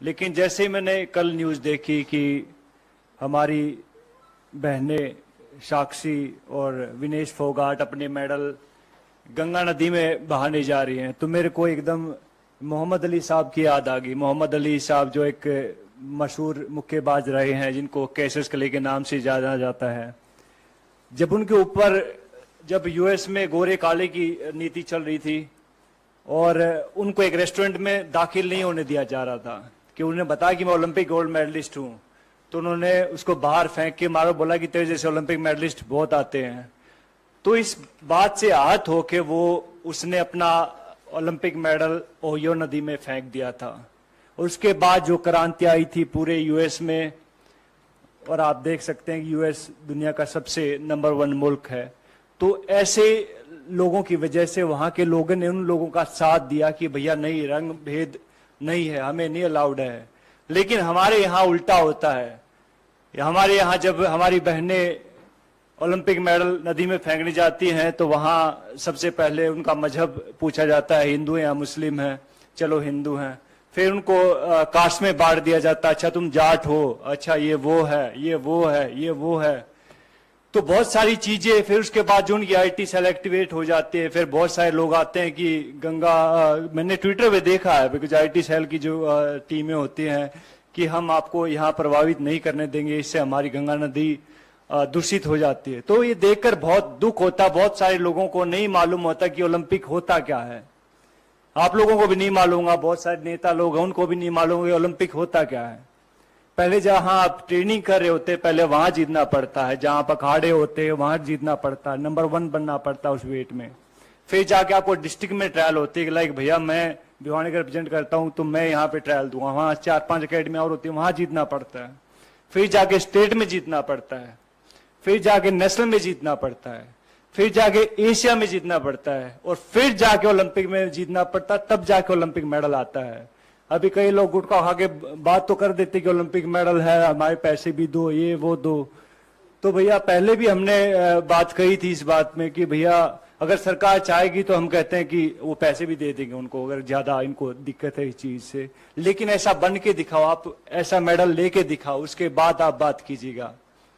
लेकिन जैसे ही मैंने कल न्यूज़ देखी कि हमारी बहनें साक्षी और विनेश फोगाट अपने मेडल गंगा नदी में बहाने जा रही हैं, तो मेरे को एकदम मोहम्मद अली साहब की याद आ गई। मोहम्मद अली साहब जो एक मशहूर मुक्केबाज रहे हैं, जिनको कैसिस क्ले के नाम से जाना जाता है। जब उनके ऊपर जब यूएस में गोरे काले की नीति चल रही थी और उनको एक रेस्टोरेंट में दाखिल नहीं होने दिया जा रहा था कि उन्हें बताया कि मैं ओलंपिक गोल्ड मेडलिस्ट हूं, तो उन्होंने उसको बाहर फेंक के मारो, बोला कि तेरे जैसे ओलंपिक मेडलिस्ट बहुत आते हैं। तो इस बात से आहत होके उसने अपना ओलंपिक मेडल ओहियो नदी में फेंक दिया था। और उसके बाद जो क्रांति आई थी पूरे यूएस में, और आप देख सकते हैं कि यूएस दुनिया का सबसे नंबर 1 मुल्क है, तो ऐसे लोगों की वजह से वहां के लोगों ने उन लोगों का साथ दिया कि भैया नहीं, रंग भेद नहीं है, हमें नहीं अलाउड है। लेकिन हमारे यहाँ उल्टा होता है। हमारे यहाँ जब हमारी बहनें ओलंपिक मेडल नदी में फेंकने जाती हैं तो वहां सबसे पहले उनका मजहब पूछा जाता है, हिंदू हैं या मुस्लिम हैं। चलो हिंदू हैं। फिर उनको कास्ट में बांट दिया जाता है, अच्छा तुम जाट हो, अच्छा ये वो है, ये वो है, ये वो है। तो बहुत सारी चीजें। फिर उसके बाद जो उनकी आईटी सेल एक्टिवेट हो जाती है, फिर बहुत सारे लोग आते हैं कि मैंने ट्विटर पे देखा है, बिकॉज आईटी सेल की जो टीमें होती हैं कि हम आपको यहाँ प्रभावित नहीं करने देंगे, इससे हमारी गंगा नदी दूषित हो जाती है। तो ये देखकर बहुत दुख होता। बहुत सारे लोगों को नहीं मालूम होता कि ओलंपिक होता क्या है। आप लोगों को भी नहीं मालूम होगा, बहुत सारे नेता लोग हैं उनको भी नहीं मालूम कि ओलंपिक होता क्या है। पहले जहां आप ट्रेनिंग कर रहे होते, पहले वहां जीतना पड़ता है, जहां आप अखाड़े होते हैं वहां जीतना पड़ता है, नंबर 1 बनना पड़ता है उस वेट में। फिर जाके आपको डिस्ट्रिक्ट में ट्रायल होती है कि लाइक भैया मैं भिवानी का रिप्रेजेंट करता हूं तो मैं यहाँ पे ट्रायल दूंगा, वहां 4-5 अकेडमी और होती है, वहां जीतना पड़ता है। फिर जाके स्टेट में जीतना पड़ता है, फिर जाके नेशनल में जीतना पड़ता है, फिर जाके एशिया में जीतना पड़ता है, और फिर जाके ओलंपिक में जीतना पड़ता है, तब जाके ओलंपिक मेडल आता है। अभी कई लोग गुटखा खा के बात तो कर देते कि ओलंपिक मेडल है, हमारे पैसे भी दो, ये वो दो। तो भैया पहले भी हमने बात कही थी इस बात में कि भैया अगर सरकार चाहेगी तो हम कहते हैं कि वो पैसे भी दे देंगे उनको, अगर ज्यादा इनको दिक्कत है इस चीज से। लेकिन ऐसा बन के दिखाओ, आप ऐसा मेडल लेके दिखाओ, उसके बाद आप बात कीजिएगा।